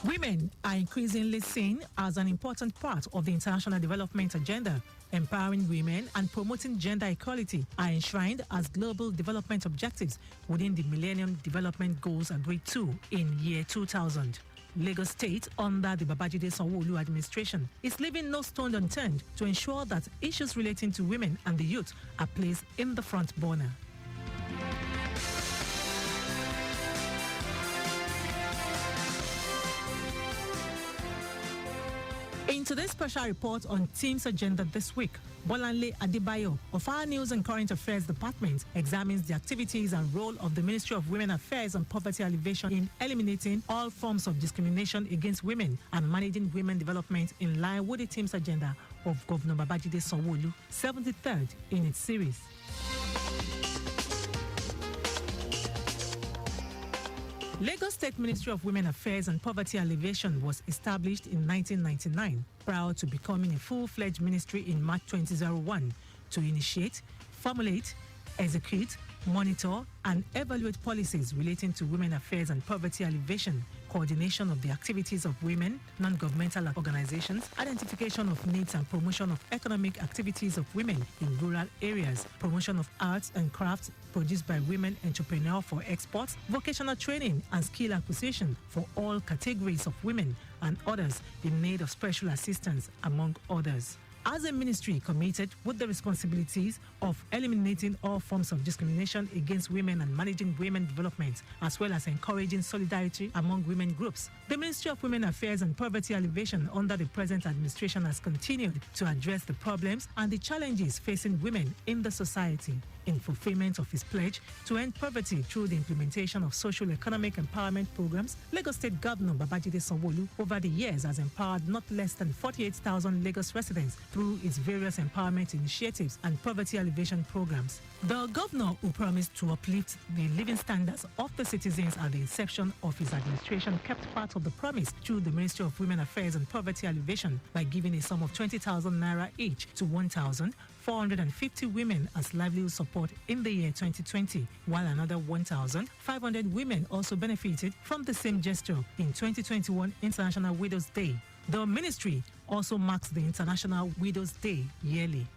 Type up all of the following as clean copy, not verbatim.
Women are increasingly seen as an important part of the International Development Agenda. Empowering women and promoting gender equality are enshrined as global development objectives within the Millennium Development Goals agreed to in year 2000. Lagos State, under the Babajide Sanwo-olu administration, is leaving no stone unturned to ensure that issues relating to women and the youth are placed in the front burner. In today's special report on T.H.E.M.E.S Agenda this week, Bolanle Adebayo of our News and Current Affairs Department examines the activities and role of the Ministry of Women Affairs and Poverty Alleviation in eliminating all forms of discrimination against women and managing women development in line with the T.H.E.M.E.S Agenda of Governor Babajide Sanwo-olu, 73rd in its series. Lagos State Ministry of Women Affairs and Poverty Alleviation was established in 1999, proud to becoming a full-fledged ministry in March 2001 to initiate, formulate, execute, monitor, and evaluate policies relating to women affairs and poverty alleviation, coordination of the activities of women, non-governmental organizations, identification of needs and promotion of economic activities of women in rural areas, promotion of arts and crafts produced by women entrepreneurs for exports, vocational training and skill acquisition for all categories of women and others in need of special assistance, among others. As a ministry committed with the responsibilities of eliminating all forms of discrimination against women and managing women development, as well as encouraging solidarity among women groups, the Ministry of Women Affairs and Poverty Alleviation under the present administration has continued to address the problems and the challenges facing women in the society. In fulfillment of his pledge to end poverty through the implementation of social economic empowerment programs, Lagos State Governor Babajide Sanwo-olu over the years has empowered not less than 48,000 Lagos residents through its various empowerment initiatives and poverty alleviation programs. The governor, who promised to uplift the living standards of the citizens at the inception of his administration, kept part of the promise through the Ministry of Women Affairs and Poverty Alleviation by giving a sum of 20,000 naira each to 1,450 women as livelihood support in the year 2020, while another 1,500 women also benefited from the same gesture in 2021 International Widows' Day. The ministry also marks the International Widows' Day yearly.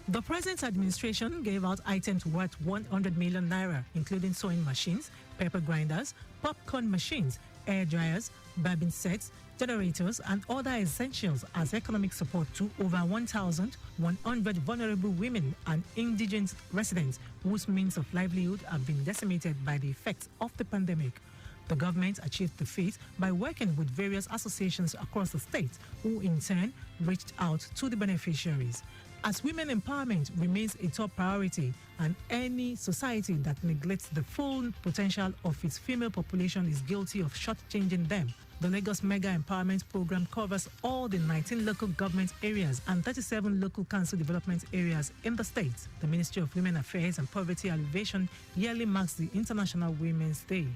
The present administration gave out items worth 100 million naira, including sewing machines, pepper grinders, popcorn machines, air dryers, barbing sets, generators, and other essentials as economic support to over 1,100 vulnerable women and indigent residents whose means of livelihood have been decimated by the effects of the pandemic. The government achieved the feat by working with various associations across the state, who in turn reached out to the beneficiaries. As women empowerment remains a top priority, and any society that neglects the full potential of its female population is guilty of shortchanging them. The Lagos Mega Empowerment Program covers all the 19 local government areas and 37 local council development areas in the state. The Ministry of Women Affairs and Poverty Alleviation yearly marks the International Women's Day.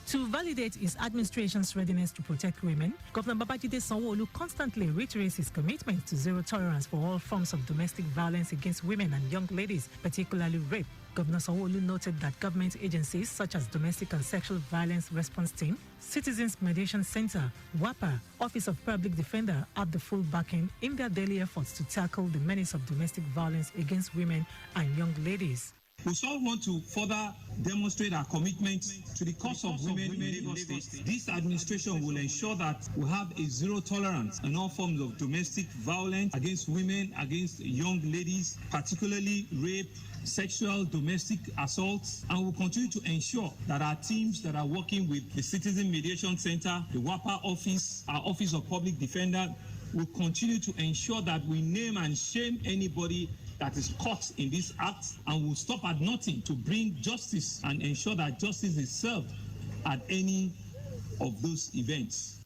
To validate his administration's readiness to protect women, Governor Babajide Sanwo-olu constantly reiterates his commitment to zero tolerance for all forms of domestic violence against women and young ladies, particularly rape. Governor Sanwo-olu noted that government agencies such as Domestic and Sexual Violence Response Team, Citizens Mediation Center, WAPA, Office of Public Defender have the full backing in their daily efforts to tackle the menace of domestic violence against women and young ladies. We also want to further demonstrate our commitment to the cause of women in Lagos State. This administration will ensure that we have a zero tolerance on all forms of domestic violence against women, against young ladies, particularly rape, sexual, domestic assaults, and will continue to ensure that our teams that are working with the Citizen Mediation Center, the WAPA office, our Office of Public Defender, will continue to ensure that we name and shame anybody that is caught in this act, and will stop at nothing to bring justice and ensure that justice is served at any of those events.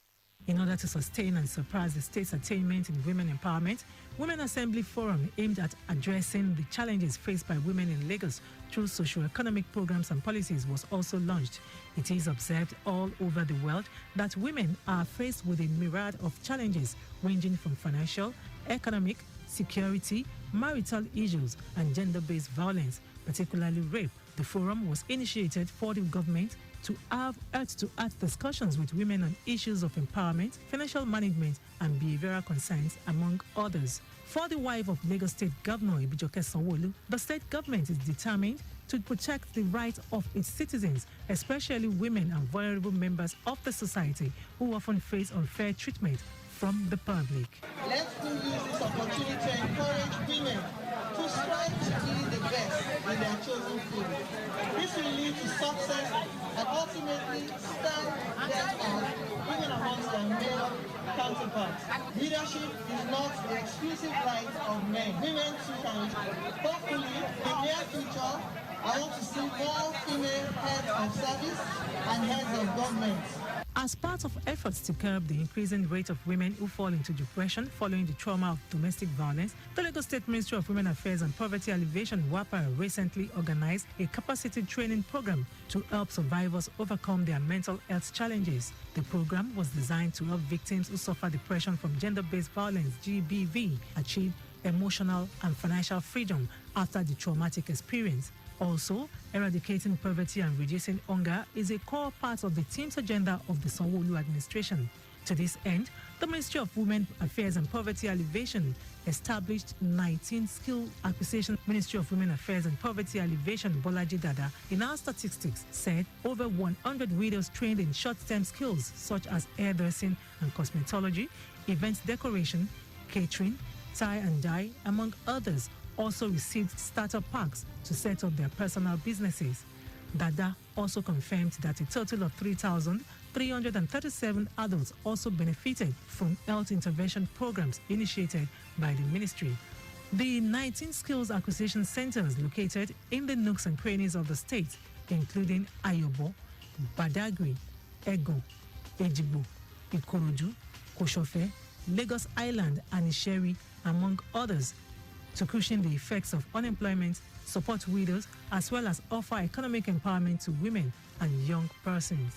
In order to sustain and surpass the state's attainment in women empowerment, Women Assembly Forum aimed at addressing the challenges faced by women in Lagos through socio-economic programs and policies was also launched. It is observed all over the world that women are faced with a myriad of challenges ranging from financial, economic, security, marital issues, and gender-based violence, particularly rape, The forum was initiated for the government to have earth-to-earth discussions with women on issues of empowerment, financial management, and behavioral concerns, among others. For the wife of Lagos State Governor Ibijoke Sanwo-olu, the state government is determined to protect the rights of its citizens, especially women and vulnerable members of the society who often face unfair treatment from the public. Let's use this opportunity to encourage women to strive to be the best in their chosen field. This will lead to success and ultimately stand them out even amongst their male counterparts. Leadership is not the exclusive right of men. Women too can. Hopefully, in the near future, I want to see more female heads of service and heads of government. As part of efforts to curb the increasing rate of women who fall into depression following the trauma of domestic violence, the Lagos State Ministry of Women Affairs and Poverty Alleviation (WAPA) recently organized a capacity training program to help survivors overcome their mental health challenges. The program was designed to help victims who suffer depression from gender-based violence (GBV) achieve emotional and financial freedom after the traumatic experience. Also, eradicating poverty and reducing hunger is a core part of the T.H.E.M.E.S Agenda of the Sanwo-olu administration. To this end, the Ministry of Women Affairs and Poverty Alleviation established 19 skill acquisition. Ministry of Women Affairs and Poverty Alleviation Babajide in our statistics said over 100 widows trained in short-term skills such as hairdressing and cosmetology, event decoration, catering, tie and dye, among others, also received starter packs to set up their personal businesses. Dada also confirmed that a total of 3,337 adults also benefited from health intervention programs initiated by the ministry. The 19 skills acquisition centers located in the nooks and crannies of the state, including Ayobo, Badagry, Ego, Ejigbo, Ikorodu, Koshofe, Lagos Island, and Isheri, among others, to cushion the effects of unemployment, support widows, as well as offer economic empowerment to women and young persons.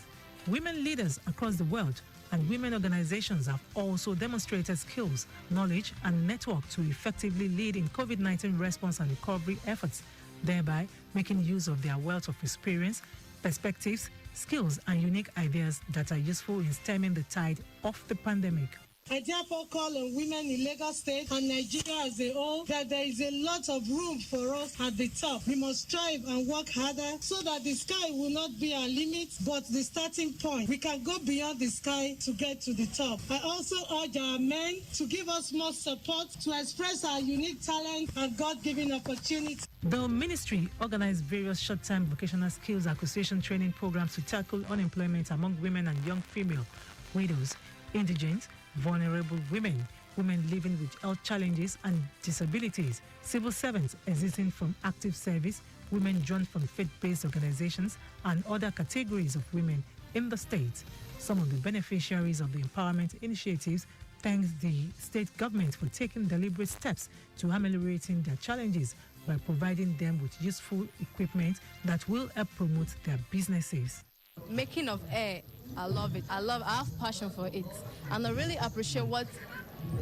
Women leaders across the world and women organizations have also demonstrated skills, knowledge, and network to effectively lead in COVID-19 response and recovery efforts, thereby making use of their wealth of experience, perspectives, skills, and unique ideas that are useful in stemming the tide of the pandemic. I therefore call on women in Lagos State and Nigeria as a whole that there is a lot of room for us at the top. We must strive and work harder so that the sky will not be our limit, but the starting point. We can go beyond the sky to get to the top. I also urge our men to give us more support to express our unique talent and God-given opportunities. The ministry organized various short-term vocational skills acquisition training programs to tackle unemployment among women and young female, widows, indigent, vulnerable women, women living with health challenges and disabilities, civil servants exiting from active service, women drawn from faith-based organizations, and other categories of women in the state. Some of the beneficiaries of the empowerment initiatives thanked the state government for taking deliberate steps to ameliorating their challenges by providing them with useful equipment that will help promote their businesses. Making of hair, I love it. I have passion for it. And I really appreciate what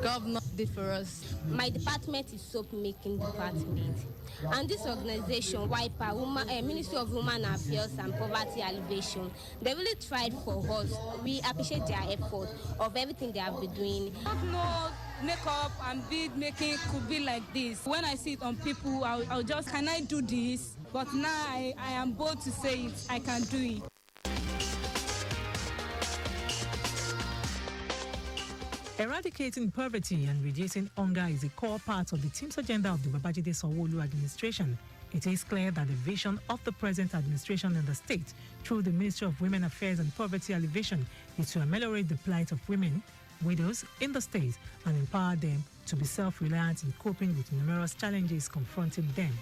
governor did for us. My department is soap making department. And this organization, WIPA, Ministry of Women Affairs and Poverty Alleviation, they really tried for us. We appreciate their effort of everything they have been doing. I don't know, makeup and bead making could be like this. When I see it on people, I'll just, can I do this? But now I am bold to say it, I can do it. Eradicating poverty and reducing hunger is a core part of the T.H.E.M.E.S Agenda of the Babajide Sanwo-olu administration. It is clear that the vision of the present administration in the state through the Ministry of Women Affairs and Poverty Alleviation is to ameliorate the plight of women, widows in the state and empower them to be self-reliant in coping with numerous challenges confronting them.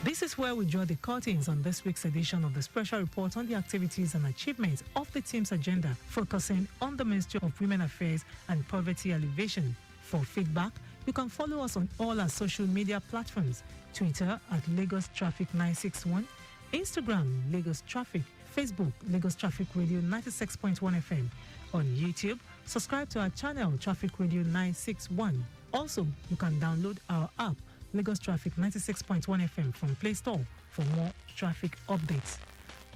This is where we draw the curtains on this week's edition of the special report on the activities and achievements of the T.H.E.M.E.S Agenda, focusing on the Ministry of Women Affairs and Poverty Alleviation. For feedback, you can follow us on all our social media platforms: Twitter at Lagos Traffic 961, Instagram Lagos Traffic, Facebook Lagos Traffic Radio 96.1 FM. On YouTube, subscribe to our channel Traffic Radio 961. Also, you can download our app, Lagos Traffic 96.1 FM from Play Store for more traffic updates.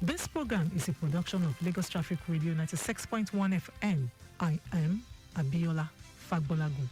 This program is a production of Lagos Traffic Radio 96.1 FM. I am Abiola Fagbolagun.